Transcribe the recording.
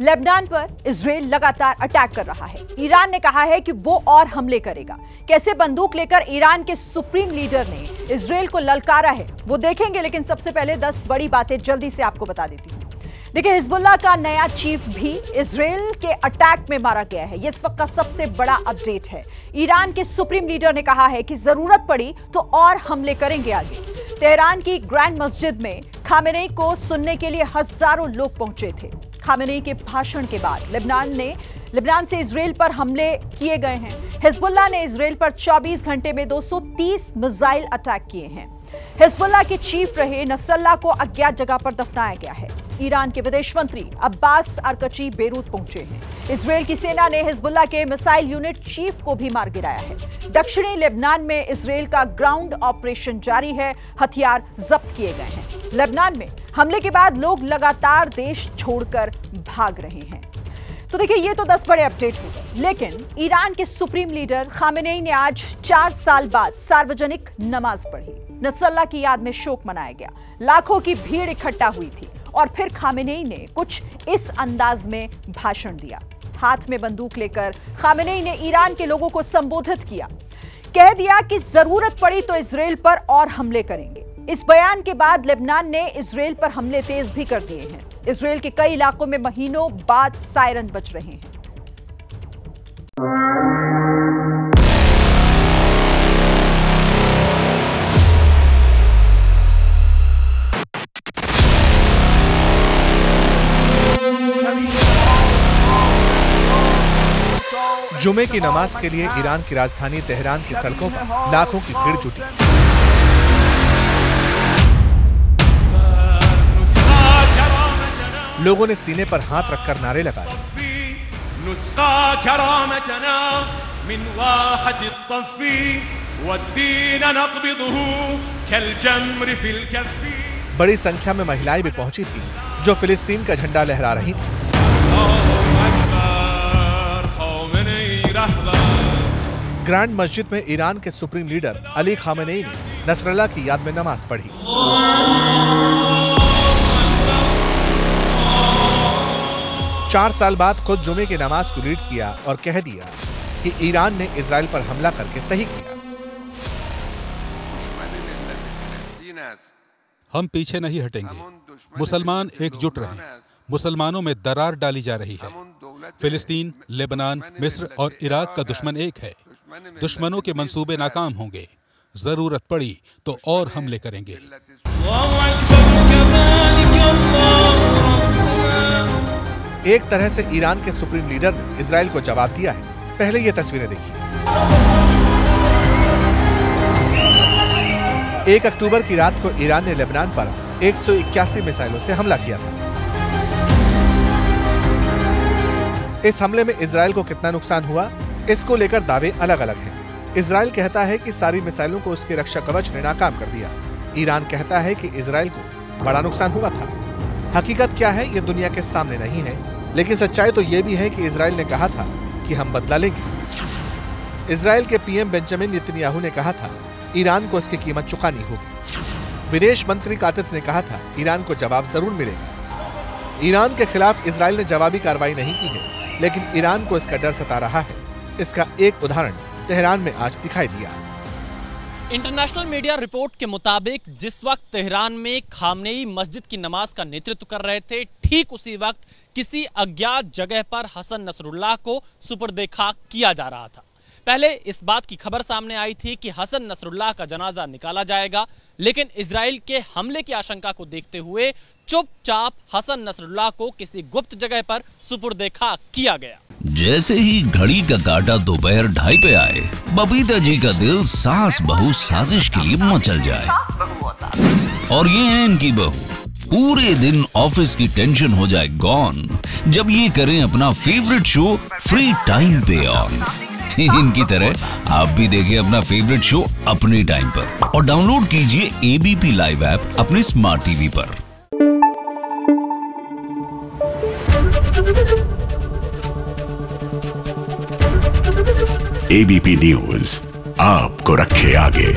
Lebanon पर Israel लगातार attack कर रहा है। ईरान ने कहा है कि वो और हमले करेगा। कैसे बंदूक लेकर ईरान के सुप्रीम लीडर ने इजराइल को ललकारा है वो देखेंगे, लेकिन सबसे पहले 10 बड़ी बातें जल्दी से आपको बता देती हूं। देखिए, हिजबुल्लाह का नया चीफ भी इजराइल के अटैक में मारा गया है। ये इस वक्त का सबसे बड़ा अपडेट है। ईरान के सुप्रीम लीडर ने कहा है कि जरूरत पड़ी तो और हमले करेंगे आगे। तेहरान की ग्रैंड मस्जिद में खामेनेई को सुनने के लिए हजारों लोग पहुंचे थे। खामेनेई के भाषण के बाद लेबनान से इजराइल पर हमले किए गए हैं। हिजबुल्लाह ने इजराइल पर 24 घंटे में 230 मिसाइल अटैक किए हैं। हिजबुल्लाह के चीफ रहे नसरल्लाह को अज्ञात जगह पर दफनाया गया है। ईरान के विदेश मंत्री अब्बास अरकची बेरूत पहुंचे हैं। इजराइल की सेना ने हिजबुल्लाह के मिसाइल यूनिट चीफ को भी मार गिराया है। दक्षिणी लेबनान में इजराइल का ग्राउंड ऑपरेशन जारी है। हथियार जब्त किए गए हैं। लेबनान में हमले के बाद लोग लगातार देश छोड़कर भाग रहे हैं। तो देखिए, ये तो 10 बड़े अपडेट हो गए, लेकिन ईरान के सुप्रीम लीडर खामेनेई ने आज 4 साल बाद सार्वजनिक नमाज पढ़ी। नसरल्लाह की याद में शोक मनाया गया। लाखों की भीड़ इकट्ठा हुई थी और फिर खामेनेई ने कुछ इस अंदाज में भाषण दिया। हाथ में बंदूक लेकर खामेनेई ने ईरान के लोगों को संबोधित किया। कह दिया कि जरूरत पड़ी तो इजराइल पर और हमले करेंगे। इस बयान के बाद लेबनान ने इजराइल पर हमले तेज भी कर दिए हैं। इजराइल के कई इलाकों में महीनों बाद सायरन बज रहे हैं। जुमे की नमाज के लिए ईरान की राजधानी तेहरान की सड़कों पर लाखों की भीड़ जुटी। लोगों ने सीने पर हाथ रखकर नारे लगाए। बड़ी संख्या में महिलाएं भी पहुंची थी जो फिलिस्तीन का झंडा लहरा रही थी। ग्रैंड मस्जिद में ईरान के सुप्रीम लीडर अली खामेनेई ने नसरल्लाह की याद में नमाज पढ़ी। चार साल बाद खुद जुमे की नमाज को लीड किया और कह दिया कि ईरान ने इजराइल पर हमला करके सही किया। हम पीछे नहीं हटेंगे। मुसलमान एकजुट रहें। मुसलमानों में दरार डाली जा रही है। फिलिस्तीन, लेबनान, मिस्र और इराक का दुश्मन एक है। दुश्मनों के मंसूबे नाकाम होंगे। जरूरत पड़ी तो और हमले करेंगे। एक तरह से ईरान के सुप्रीम लीडर ने इजराइल को जवाब दिया है। पहले ये तस्वीरें देखिए। 1 अक्टूबर की रात को ईरान ने लेबनान पर 181 मिसाइलों से हमला किया था। इस हमले में इजराइल को कितना नुकसान हुआ, इसको लेकर दावे अलग अलग हैं। इजराइल कहता है कि सारी मिसाइलों को उसके रक्षा कवच ने नाकाम कर दिया। ईरान कहता है कि इजराइल को बड़ा नुकसान हुआ था। हकीकत क्या है ये दुनिया के सामने नहीं है, लेकिन सच्चाई तो ये भी है कि इजराइल ने कहा था कि हम बदला लेंगे। इजराइल के पीएम बेंजामिन नेतन्याहू ने कहा था ईरान को इसकी कीमत चुकानी होगी। विदेश मंत्री काटिस ने कहा था ईरान को जवाब जरूर मिलेगा। ईरान के खिलाफ इजराइल ने जवाबी कार्रवाई नहीं की है, लेकिन ईरान को इसका डर सता रहा है। इसका एक उदाहरण तेहरान में आज दिखाई दिया। इंटरनेशनल मीडिया रिपोर्ट के मुताबिक जिस वक्त तेहरान में खामनेई मस्जिद की नमाज का नेतृत्व कर रहे थे, ठीक उसी वक्त किसी अज्ञात जगह पर हसन नसरुल्लाह को सुपुर्द खाक किया जा रहा था। पहले इस बात की खबर सामने आई थी कि हसन नसरुल्लाह का जनाजा निकाला जाएगा, लेकिन इजराइल के हमले की आशंका को देखते हुए चुपचाप हसन नसरुल्लाह को किसी गुप्त जगह पर सुपुर्द खाक किया गया। जैसे ही घड़ी का काटा दोपहर 2:30 पे आए, बबीता जी का दिल सास बहू साजिश के लिए मचल जाए। और ये है इनकी बहू, पूरे दिन ऑफिस की टेंशन हो जाए गॉन जब ये करें अपना फेवरेट शो फ्री टाइम पे ऑन। इनकी तरह आप भी देखिए अपना फेवरेट शो अपने टाइम पर और डाउनलोड कीजिए एबीपी लाइव ऐप अपने स्मार्ट टीवी पर। एबीपी न्यूज आपको रखे आगे।